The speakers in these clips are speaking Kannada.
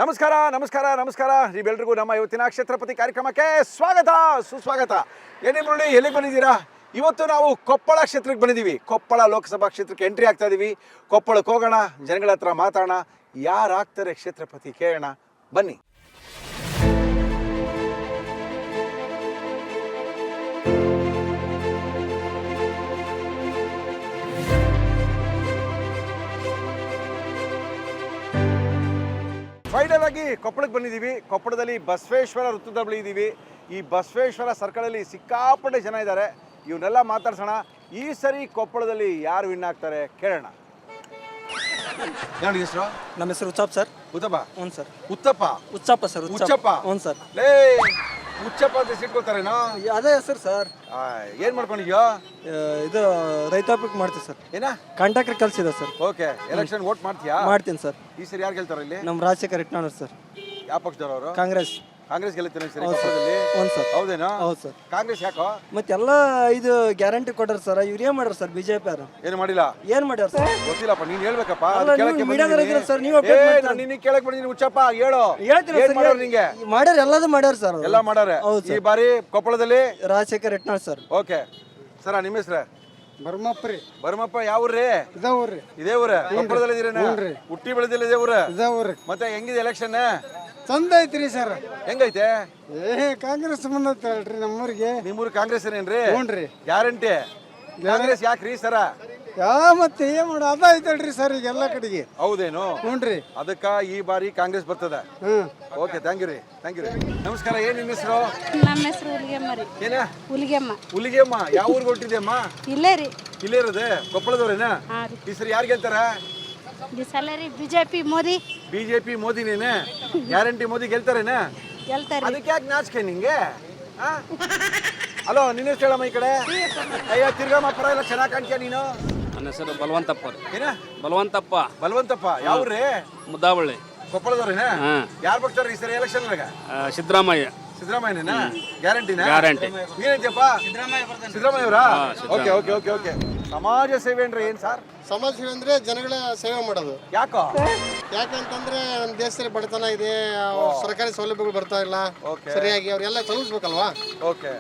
ನಮಸ್ಕಾರ ನಮಸ್ಕಾರ ನಮಸ್ಕಾರ ನೀವೆಲ್ರಿಗೂ ನಮ್ಮ ಇವತ್ತಿನ ಕ್ಷೇತ್ರಪತಿ ಕಾರ್ಯಕ್ರಮಕ್ಕೆ ಸ್ವಾಗತ ಸುಸ್ವಾಗತ. ಏನೇ ಮುರಳಿ, ಎಲ್ಲಿಗೆ ಬಂದಿದ್ದೀರಾ? ಇವತ್ತು ನಾವು ಕೊಪ್ಪಳ ಕ್ಷೇತ್ರಕ್ಕೆ ಬಂದಿದ್ದೀವಿ. ಕೊಪ್ಪಳ ಲೋಕಸಭಾ ಕ್ಷೇತ್ರಕ್ಕೆ ಎಂಟ್ರಿ ಆಗ್ತಾ ಇದ್ದೀವಿ. ಕೊಪ್ಪಳಕ್ಕೆ ಹೋಗೋಣ, ಜನಗಳ ಹತ್ರ ಮಾತಾಡೋಣ, ಯಾರಾಗ್ತಾರೆ ಕ್ಷೇತ್ರಪತಿ ಕೇಳೋಣ ಬನ್ನಿ. ಫೈನಲ್ ಆಗಿ ಕೊಪ್ಪಳಕ್ಕೆ ಬಂದಿದ್ದೀವಿ. ಕೊಪ್ಪಳದಲ್ಲಿ ಬಸವೇಶ್ವರ ವೃತ್ತದ ಬಳಿ ಇದ್ದೀವಿ. ಈ ಬಸವೇಶ್ವರ ಸರ್ಕಲಲ್ಲಿ ಸಿಕ್ಕಾಪಟ್ಟೆ ಜನ ಇದ್ದಾರೆ. ಇವನ್ನೆಲ್ಲ ಮಾತಾಡ್ಸೋಣ. ಈ ಸರಿ ಕೊಪ್ಪಳದಲ್ಲಿ ಯಾರು ವಿನ್ ಆಗ್ತಾರೆ ಕೇಳೋಣ. ನೋಡಿ ಹೆಸರು? ನಮ್ಮ ಹೆಸರು ಉಚ್ಚಪ್ಪ ಸರ್. ಉತ್ತಪ್ಪ? ಹ್ಞೂ ಸರ್. ಉತ್ತಪ್ಪ? ಉಚ್ಚಪ್ಪ ಸರ್. ಉಚ್ಚಪ್ಪ? ಹ್ಞೂ ಸರ್. ಲೇ ಉಚ್ಚಪ್ಪ ಅಂತ ಸಿಟ್ಕೋತಾರೇನೋ? ಅದೇ ಹೆಸರು ಸರ್. ಏನು ಮಾಡ್ಕೊಂಡಿದ್ಯೋ? ಇದು ರೈತಾಪಿಕ್ ಮಾಡ್ತೀವಿ ಸರ್. ಏನ ಕಾಂಟ್ರಾಕ್ಟರ್ ಕೆಲಸ ಇದೆ ಸರ್. ಓಕೆ. ಎಲೆಕ್ಷನ್ ವೋಟ್ ಮಾಡ್ತೀಯಾ? ಮಾಡ್ತೀನಿ ಸರ್. ಈ ಸರಿ ಯಾರು ಗೆಲ್ತಾರ ಇಲ್ಲಿ? ನಮ್ಮ ರಾಜಶೇಖರ್ ಇಟ್ನಾಳ್ ಸರ್. ಯಾವ ಪಕ್ಷದವರು? ಕಾಂಗ್ರೆಸ್. ಕಾಂಗ್ರೆಸ್ ಗೆಲ್ಲುತ್ತೆ ಸರಿ ಹೌದು ಸರ್. ಕೊಪ್ಪಳದಲ್ಲಿ? ಹೌದು ಸರ್. ಹೌದೇನೋ? ಹೌದು ಸರ್. ಕಾಂಗ್ರೆಸ್ ಯಾಕೋ? ಮತ್ತೆಲ್ಲ ಇದು ಗ್ಯಾರಂಟಿ ಕೊಟ್ಟಾರ ಸರ್. ಇವ್ರು ಏನು ಮಾಡ್ಯಾರ ಸರ್ ಬಿಜೆಪಿ ಅವರು? ಏನು ಮಾಡಿಲ್ಲ. ಏನು ಮಾಡ್ಯಾರ ಸರ್? ಗೊತ್ತಿಲ್ಲಪ್ಪ, ನೀನ್ ಹೇಳ್ಬೇಕಪ್ಪ. ಅಲ್ಲ, ನೀವು ಮೀಡಿಯಾದವ್ರು ಇದ್ದೀರ ಸರ್, ನೀವು update ಮಾಡ್ತೀರ. ನಾನು ನಿನ್ನ ಕೇಳಕ್ ಬಂದಿದ್ದೀನಿ. ಉಚ್ಚಪ್ಪ ಹೇಳು. ಹೇಳ್ತೀನಿ ಏನ್ ಸರ್. ಮಾಡೋರು ನಿಂಗೆ? ಮಾಡ್ಯಾರ, ಎಲ್ಲದೂ ಮಾಡ್ಯಾರ ಸರ್ ಅವ್ರು. ಎಲ್ಲ ಮಾಡಾರೆ. ಹೌದು ಈ ಸರ್. ಬಾರಿ ಕೊಪ್ಪಳದಲ್ಲಿ Rajashekhar Itnal sir. Okay sir, ನಿಮ್ಮ ಹೆಸ್ರ? ಬರ್ಮಪ್ರಿ. ಬರ್ಮಪ್ಪ. ಯಾವ ಊರ್ರಿ? ಇದಾವ್ರಿ. ಇದೇ ಊರ? ಕೊಪ್ಪಳದಲ್ಲಿ ಇದೀರೇನ? ಹುಟ್ಟಿ ಬೆಳೆದಿಲ್ಲ ಇದೇ ಊರ? ಇದಾವ್ರಿ. ಮತ್ತೆ ಹೆಂಗಿದೆ ಎಲೆಕ್ಷನ್? ಚಂದ ಐತ್ರಿ ಸರ್. ಹೆಂಗೈತೆ? ಕಾಂಗ್ರೆಸ್ ಬಂದತ್ತಲ್ರಿ ನಮ್ಮೂರಿಗೆ. ನಿಮ್ಮೂರು ಕಾಂಗ್ರೆಸ್ ಏನೇನ್ರಿ? ಹ್ಞೂನ್ರಿ. ಗ್ಯಾರಂಟಿ ಕಾಂಗ್ರೆಸ್ ಯಾಕ್ರಿ ಸರ? ಮತ್ತೆ ಏನ್ ಮಾಡ ಅದ ಐತಲ್ರಿ ಸರ್ ಈಗ ಎಲ್ಲ ಕಡೆಗೆ. ಹೌದೇನು? ಹ್ಞೂನ್ರಿ. ಅದಕ್ಕ ಈ ಬಾರಿ ಕಾಂಗ್ರೆಸ್ ಬರ್ತದ. ಓಕೆ, ಥ್ಯಾಂಕ್ ಯು ರೀ. ಥ್ಯಾಂಕ್ ಯು ರೀ. ನಮಸ್ಕಾರ. ಏನ್ ನಿಮ್ಮ ಹೆಸರು? ನಮ್ಮ ಹೆಸರು ಹುಲಿಗೆಮ್ಮ ರೀ. ಏನ? ಹುಲಿಗೆಮ್ಮ. ಹುಲಿಗೆಮ್ಮ. ಯಾವ ಊರಿಗೆ ಹೊಟ್ಟಿದ್ಯಮ್ಮ? ಇಲ್ಲೇ ರೀ. ಇಲ್ಲೇ ಇರೋದೆ? ಕೊಪ್ಪಳದವ್ರೇನ? ಹಾಂ ರೀ. ಈ ಸರಿ ಯಾರು ಗೆಲ್ತಾರ? ಈ ಸಲ ರೀ ಬಿಜೆಪಿ ಮೋದಿ ಬಿಜೆಪಿ ಮೋದಿನೇನೆ? ಗ್ಯಾರಂಟಿ ಮೋದಿ ಗೆಲ್ತಾರೇನ? ಗೆಲ್ತಾರೆ. ಅದಕ್ಕೆ ಯಾಕೆ ನಾಚಿಕೆ ನಿಂಗೆ? ಹಲೋ, ನಿನ್ನ ಹೆಸರು ಹೇಳಮ್ಮ ಈ ಕಡೆ. ಅಯ್ಯ ತಿರ್ಗಮ್ಮ, ಪರ ಎಲ್ಲ ಚೆನ್ನಾಗಿ ಕಾಣ್ತೀಯ ನೀನು. ನನ್ನ ಹೆಸರು ಬಲವಂತಪ್ಪ. ಏನ? ಬಲವಂತಪ್ಪ. ಬಲವಂತಪ್ಪ. ಯಾವ್ರಿ? ಮುದ್ದಾವಳ್ಳಿ. ಕೊಪ್ಪಳದವ್ರೇನ? ಯಾರು ಬರ್ತಾರ ಈ ಸರಿ ಎಲೆಕ್ಷನ್? ಸಿದ್ದರಾಮಯ್ಯ. ಸಿದ್ದರಾಮಯ್ಯನ? ಗ್ಯಾರಂಟಿನ? ಗ್ಯಾರಂಟಿ. ಏನಂತಪ್ಪ? ಸಿದ್ದರಾಮಯ್ಯ ಅವರಾ? Okay okay okay okay. ಸಮಾಜ ಸೇವೆ ಅಂದ್ರೆ ಏನ್ ಸರ್? ಸಮಾಜ ಸೇವೆ ಅಂದ್ರೆ ಜನಗಳ ಸೇವೆ ಮಾಡೋದು. ಯಾಕೋ? ಯಾಕಂತಂದ್ರೆ ನಮ್ಮ ದೇಶದಲ್ಲಿ ಬಡತನ ಇದೆ, ಸರ್ಕಾರಿ ಸೌಲಭ್ಯಗಳು ಬರ್ತಾ ಇಲ್ಲ Okay. ಸರಿಯಾಗಿ. ಅವ್ರೆಲ್ಲ ತಲುಪಿಸ್ಬೇಕಲ್ವಾ? ಓಕೆ.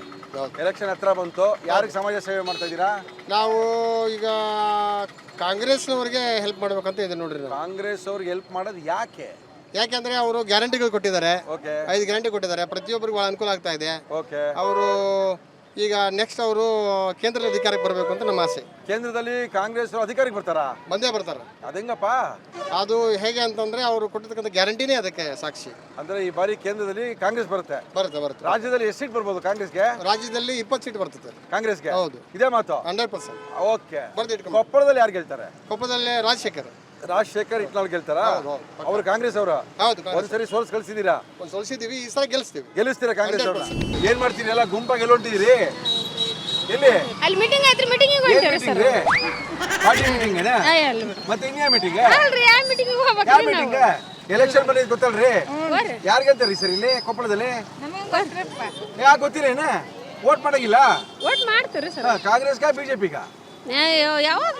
ಎಲೆಕ್ಷನ್ ಹತ್ರ ಬಂತು. ಯಾರಿಗೆ ಸಮಾಜ ಸೇವೆ ಮಾಡ್ತಾ ಇದ್ದೀರಾ? ನಾವು ಈಗ ಕಾಂಗ್ರೆಸ್ನವ್ರಿಗೆ ಹೆಲ್ಪ್ ಮಾಡ್ಬೇಕಂತ ಇದೆ ನೋಡ್ರಿ ನಾವು. ಕಾಂಗ್ರೆಸ್ ಅವ್ರಿಗೆ ಹೆಲ್ಪ್ ಮಾಡೋದು ಯಾಕೆ? ಯಾಕೆಂದ್ರೆ ಅವರು ಗ್ಯಾರಂಟಿಗಳು ಕೊಟ್ಟಿದ್ದಾರೆ. ಓಕೆ 5 ಗ್ಯಾರಂಟಿ ಕೊಟ್ಟಿದ್ದಾರೆ. ಪ್ರತಿಯೊಬ್ಬರಿಗೂ ಭಾಳ ಅನುಕೂಲ ಆಗ್ತಾ ಇದೆ. ಓಕೆ. ಅವರು ಈಗ ನೆಕ್ಸ್ಟ್ ಅವರು ಕೇಂದ್ರದ ಅಧಿಕಾರಕ್ಕೆ ಬರಬೇಕು ಅಂತ ನಮ್ಮ ಆಸೆ. ಕೇಂದ್ರದಲ್ಲಿ ಕಾಂಗ್ರೆಸ್ ಅಧಿಕಾರಿಗೆ ಬರ್ತಾರಾ? ಬಂದೇ ಬರ್ತಾರೆ. ಅದಂಗಪ್ಪ? ಅದು ಹೇಗೆ ಅಂತಂದ್ರೆ ಅವರು ಕೊಟ್ಟಿರ್ತಕ್ಕಂಥ ಗ್ಯಾರಂಟಿನೇ ಅದಕ್ಕೆ ಸಾಕ್ಷಿ. ಅಂದ್ರೆ ಈ ಬಾರಿ ಕೇಂದ್ರದಲ್ಲಿ ಕಾಂಗ್ರೆಸ್ ಬರುತ್ತೆ? ಬರುತ್ತೆ. ರಾಜ್ಯದಲ್ಲಿ ಎಷ್ಟು ಸೀಟ್ ಬರ್ಬೋದು ಕಾಂಗ್ರೆಸ್ಗೆ? ರಾಜ್ಯದಲ್ಲಿ 20 ಸೀಟ್ ಬರ್ತದೆ ಕಾಂಗ್ರೆಸ್ಗೆ. ಹೌದು. ಇದೇ ಮಾತು? 100%. ಓಕೆ. ಬರ್ದಿಟ್ಕೊಂಡು ಕೊಪ್ಪಳದಲ್ಲಿ ಯಾರು ಗೆಲ್ತಾರೆ? ಕೊಪ್ಪದಲ್ಲಿ ರಾಜಶೇಖರ್ ಇಟ್ನಾಳ್ ಗೆಲ್ತಾರ? ಹೌದು. ಅವ್ರು ಕಾಂಗ್ರೆಸ್ ಅವರ? ಹೌದು. ಒಂದ್ಸರಿ ಸೋಲ್ಸ್ ಕಳ್ಸಿದೀರಾ? ಒಂದು ಸೋಲಿಸಿದೀವಿ, ಈ ಸಲ ಗೆಲ್ಲಿಸ್ತೀವಿ. ಗೆಲ್ಲಿಸ್ತೀರಾ ಕಾಂಗ್ರೆಸ್ ಅವ್ರ? ಏನ್ ಮಾಡ್ತೀರಿ? ಎಲ್ಲ ಗುಂಪಾಗಿ ಗೆಲ್ಲೊಂಟಿದ್ದೀರಿ? ಎಲ್ಲಿ? ಅಲ್ಲಿ ಮೀಟಿಂಗ್ ಐತ್ರಿ. ಮೀಟಿಂಗಿಗೆ ಹೋಗ್ತೇವೆ ಸರ್. ಪಾರ್ಟಿ ಮೀಟಿಂಗ್ ಏನ? ಅಲ್ಲ ಮತ್ತೆ ಇನ್ಯಾ ಮೀಟಿಂಗ್? ಅಲ್ರಿ, ಯಾವ ಮೀಟಿಂಗಿಗೆ ಯಾವ ಹೋಗ್ಬೇಕ್ರಿ ಮೀಟಿಂಗ್? ನಾವು? ಎಲೆಕ್ಷನ್ ಬಂದಿದ್ ಗೊತ್ತಲ್ರಿ? ಯಾರು ಗೆಲ್ತಾರ್ರಿ ಸರ್ ಇಲ್ಲಿ ಕೊಪ್ಪಳದಲ್ಲಿ? ಯಾಕೆ ಗೊತ್ತಿಲ್ಲ ಏನ? ವೋಟ್ ಮಾಡಂಗಿಲ್ಲ? ಒಟ್ಟು ಮಾಡ್ತೀರಿ ಸರ್. ಕಾಂಗ್ರೆಸ್ಗ ಬಿಜೆಪಿಗ? ಯಾವಾಗ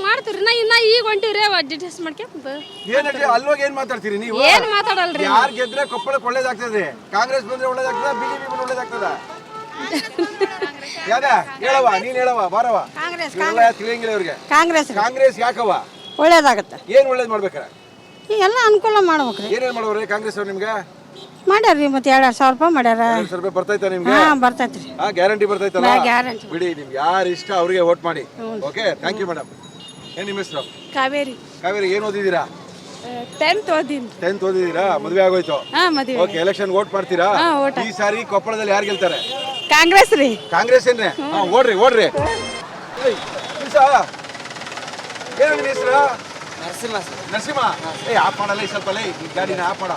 ಮಾಡ್ತೀರಿ? ಇನ್ನ ಈಗ ಹೊಂಟಿವ್ರಿ ಡಿಟೇಲ್ಸ್ ಮಾಡ್ಕೊಂತ. ಏನಂದ್ರೆ ಅಲ್ವಾಗ ಏನ್ ಮಾತಾಡ್ತೀರಿ ನೀವು? ಏನ್ ಮಾತಾಡಲ್ರಿ. ಯಾರು ಗೆದ್ರೆ ಕೊಪ್ಪಳಕ್ಕೆ ಒಳ್ಳೇದಾಗ್ತದೆ? ಕಾಂಗ್ರೆಸ್ ಬಂದ್ರೆ ಒಳ್ಳೇದಾಗ್ತದ? ಬಿಜೆಪಿ ಬಂದ್ರೆ ಒಳ್ಳೇದಾಗ್ತದ? ಯಾಕ ಹೇಳವ? ನೀನ್ ಹೇಳವ, ಬಾರವ. ಇವೆಲ್ಲ ತಿಳಿಯಂಗಿಲ್ಲ ಇವ್ರಿಗೆ. ಕಾಂಗ್ರೆಸ್ ಯಾಕವ? ಒಳ್ಳೇದಾಗತ್ತೆ. ಏನ್ ಒಳ್ಳೇದ್ ಮಾಡ್ಬೇಕಾರ? ಈಗೆಲ್ಲ ಅನುಕೂಲ ಮಾಡ್ಬೇಕ್ರಿ. ಏನೇನ್ ಮಾಡೋವ್ರಿ ಕಾಂಗ್ರೆಸ್ ಅವ್ರು ನಿಮ್ಗೆ? ಮಾಡ್ಯಾರ್ರಿ, ಮತ್ತೆ 2,000 ರೂಪಾಯಿ ಮಾಡ್ಯಾರ. 2,000 ರೂಪಾಯಿ ಬರ್ತೈತಾ ನಿಮ್ಗೆ? ಹಾ, ಬರ್ತೈತ್ರಿ. ಗ್ಯಾರಂಟಿ ಬರ್ತೈತಲ್ಲ? ಗ್ಯಾರಂಟಿ. ಬಿಡಿ, ನಿಮ್ಗೆ ಯಾರು ಇಷ್ಟ ಅವ್ರಿಗೆ ವೋಟ್ ಮಾಡಿ. Okay, thank you madam. ಏನ್ ನಿಮ್ಮ ಹೆಸರು? ಕಾವೇರಿ. ಕಾವೇರಿ, ಏನ್ ಓದಿದ್ದೀರಾ? 10th ಓದಿನಿ. 10th ಓದಿದ್ದೀರಾ? ಮದುವೆ ಆಗೋಯ್ತು? ಮದುವೆ. ಓಕೆ. ಎಲೆಕ್ಷನ್ ವೋಟ್ ಮಾಡ್ತೀರಾ? ಈ ಸಾರಿ ಕೊಪ್ಪಳದಲ್ಲಿ ಯಾರು ಗೆಲ್ತಾರೆ? ಕಾಂಗ್ರೆಸ್ ರೀ. ಕಾಂಗ್ರೆಸ್ ಏನ್ರಿ? ಓಡ್ರಿ ಓಡ್ರಿ. ಏನು ನಿಮ್ಮ ಹೆಸರು? ನರಸಿಂಹ. ಆಫ್ ಮಾಡಲ್ಲ ಈ ಸ್ವಲ್ಪ ಈ ಗಾಡಿನ ಆಫ್ ಮಾಡ.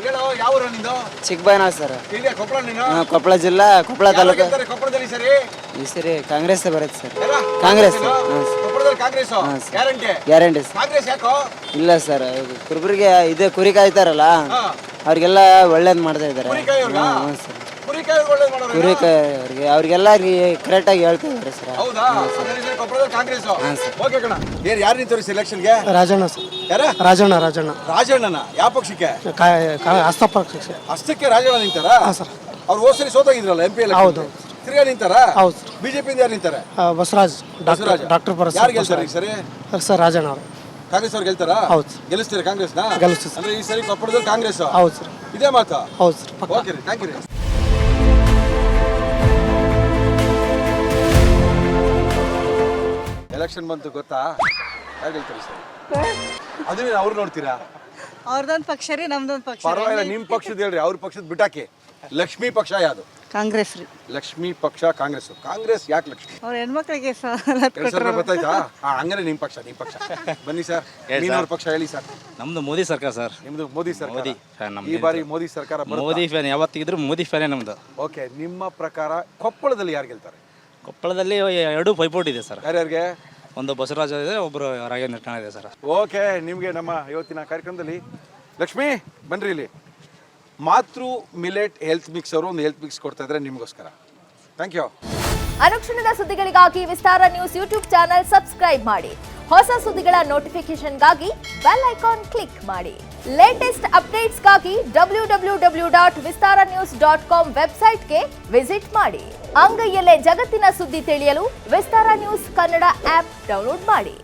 ಹೇಳೋ, ಯಾವ ಊರು ನಿಂದು? ಚಿಕ್ಕಬೈನಾಳ್ ಸರ್. ಇಲ್ಲಿ ಕೊಪ್ಪಳ ನೀನು? ಕೊಪ್ಪಳ ಜಿಲ್ಲಾ, ಕೊಪ್ಪಳ ತಾಲೂಕು. ಕೊಪ್ಪಳದಲ್ಲಿ ಸರಿ ಈ ಸರಿ ಕಾಂಗ್ರೆಸ್ ಬರುತ್ತೆ ಸರ್. ಎಲ್ಲ? ಕಾಂಗ್ರೆಸ್. ಕೊಪ್ಪಳದಲ್ಲಿ Congress guarantee? Guarantee sir. Congress ಯಾಕೋ? ಇಲ್ಲ ಸರ್, ಕುರುಬರಿಗೆ ಇದೆ ಕುರಿ ಕಾಯ್ತಾರಲ್ಲ, ಅವ್ರಿಗೆಲ್ಲ ಒಳ್ಳೇದ್ ಮಾಡ್ತಾ ಇದಾರೆ. ಕುರಿ ಕಾಯೋರ್ಗಾ? ಹ್ಞೂ ಸರ್. ಕುರಿಕಾಯಿ ಒಳ್ಳೇದು ಮಾಡೋರು ಅವ್ರಿಗೆ ಅವ್ರಿಗೆಲ್ಲ ಕರೆಕ್ಟಾಗಿ ಹೇಳ್ತಾ ಇದ್ದಾರೆ ಸರ್. ಹೌದಾ ಹಾಗಾದ್ರೆ ಕೊಪ್ಪಳದಲ್ಲಿ ಕಾಂಗ್ರೆಸ್ ಓಕೆ ಕಣ ಯಾರು ನಿಂತವ್ರಿ ಸೆಲೆಕ್ಷನ್ಗೆ? ರಾಜಣ್ಣ ಸರ್. ಯಾರ? ರಾಜಣ್ಣ ರಾಜಣ್ಣನ ಯಾವ ಪಕ್ಷಕ್ಕೆ? ಹಸ್ತಪಕ್ಷ ಅಷ್ಟಕ್ಕೆ ರಾಜಣ್ಣ ನಿಂತಾರ ಸರ್. ಅವ್ರು ಹೋದ್ ಸರಿ ಸೋತಾಗಿದ್ರಲ್ಲ MP ಎಲ್ಲ ಹೌದು. ತಿರ್ಗಾ ನಿಂತಾರ? ಹೌದು ಸರ್. ಬಿಜೆಪಿಯಿಂದ ಯಾರು ನಿಂತಾರೆ? ಬಸವರಾಜ್ ಬಸವರಾಜ. ಡಾಕ್ಟರ್ ಯಾರು ಗೆಲ್ತಾರೆ ಈ ಸರಿ? ಸರ್ ರಾಜಣ್ಣ ಅವರು. ಕಾಂಗ್ರೆಸ್ ಅವ್ರು ಗೆಲ್ತಾರಾ? ಹೌದು. ಗೆಲ್ಲಿಸ್ತೀರಾ ಕಾಂಗ್ರೆಸ್ನ? ಗೆಲ್ಲಿಸ್ತೀವಿ ಸರ್. ಅಂದ್ರೆ ಈ ಸರಿ ಕೊಪ್ಪಳದಲ್ಲಿ ಕಾಂಗ್ರೆಸ್? ಹೌದು ಸರ್. ಇದೇ ಮಾತಾ? ಹೌದು ಸರ್. ಓಕೆ ರೀ, ಥ್ಯಾಂಕ್ ಯು ರೀ. ಎಲೆಕ್ಷನ್ ಬಂತು ಗೊತ್ತಾ? ಯಾರು ಗೆಲ್ತಾರೆ ಸರ್? ಅದನ್ನ ಅವ್ರು ನೋಡ್ತೀರಾ? ಅವ್ರದೊಂದು ಪಕ್ಷ ರೀ, ನಮ್ದೊಂದು ಪಕ್ಷ. ಪರವಾಗಿಲ್ಲ, ನಿಮ್ ಪಕ್ಷದ ಹೇಳ್ರಿ, ಅವ್ರ ಪಕ್ಷದ ಬಿಟ್ಟಾಕಿ. ಲಕ್ಷ್ಮೀ ಪಕ್ಷ ಯಾವುದು? ಕಾಂಗ್ರೆಸ್ ರೀ. ಲಕ್ಷ್ಮೀ ಪಕ್ಷ ಕಾಂಗ್ರೆಸ್. ಕಾಂಗ್ರೆಸ್ ಯಾಕೆ ಲಕ್ಷ್ಮಿ? ಅವ್ರ ಹೆಣ್ಮಕ್ಳಿಗೆ ಗೊತ್ತಾಯ್ತಾ? ಹಂಗಾರೆ ನಿಮ್ ಪಕ್ಷ ಬನ್ನಿ ಸರ್. ಮೀನವ್ರ ಪಕ್ಷ ಹೇಳಿ ಸರ್. ನಮ್ದು ಮೋದಿ ಸರ್ಕಾರ ಸರ್. ನಿಮ್ದು ಮೋದಿ ಸರ್ಕಾರ. ಮೋದಿ ಫ್ಯಾನ್ ನಮ್ದು. ಈ ಬಾರಿ ಮೋದಿ ಸರ್ಕಾರ ಮೋದಿ ಫ್ಯಾನ್ ಯಾವತ್ತಿದ್ರು ಮೋದಿ ಫ್ಯಾನೇ ನಮ್ದು. ಓಕೆ, ನಿಮ್ಮ ಪ್ರಕಾರ ಕೊಪ್ಪಳದಲ್ಲಿ ಯಾರು ಗೆಲ್ತಾರೆ? ಕೊಪ್ಪಳದಲ್ಲಿ ಎರಡು ಪೈಪೋಟಿ ಇದೆ ಸರ್. ಯಾರ್ಯಾರಿಗೆ? ಒಂದು ಬಸವರಾಜ ಇದೆ, ಒಬ್ಬರು ರಾಘವೇಂದ್ರ ಕಣ ಇದೆ ಸರ್. ಓಕೆ, ನಿಮಗೆ ನಮ್ಮ ಇವತ್ತಿನ ಕಾರ್ಯಕ್ರಮದಲ್ಲಿ ಲಕ್ಷ್ಮಿ ಬನ್ರಿ ಇಲ್ಲಿ. ಮಾತೃ ಮಿಲೆಟ್ ಹೆಲ್ತ್ ಮಿಕ್ಸ್ ಅವರು ಒಂದು ಹೆಲ್ತ್ ಮಿಕ್ಸ್ ಕೊಡ್ತಾ ಇದ್ದಾರೆ ನಿಮಗೋಸ್ಕರ. Thank you. ಅನುಕ್ಷಣದ ಸುದ್ದಿಗಳಿಗಾಗಿ Vistara news YouTube channel subscribe ಮಾಡಿ. ಹೊಸ ಸುದ್ದಿಗಳ ನೋಟಿಫಿಕೇಶನ್ಗಾಗಿ ಬೆಲ್ ಐಕಾನ್ ಕ್ಲಿಕ್ ಮಾಡಿ. ಲೇಟೆಸ್ಟ್ ಅಪ್ಡೇಟ್ಸ್ಗಾಗಿ www.vistaranews.com ವೆಬ್ಸೈಟ್ಗೆ ವಿಸಿಟ್ ಮಾಡಿ. ಅಂಗೈಯಲ್ಲೇ ಜಗತ್ತಿನ ಸುದ್ದಿ ತಿಳಿಯಲು Vistara news Kannada app download ಮಾಡಿ.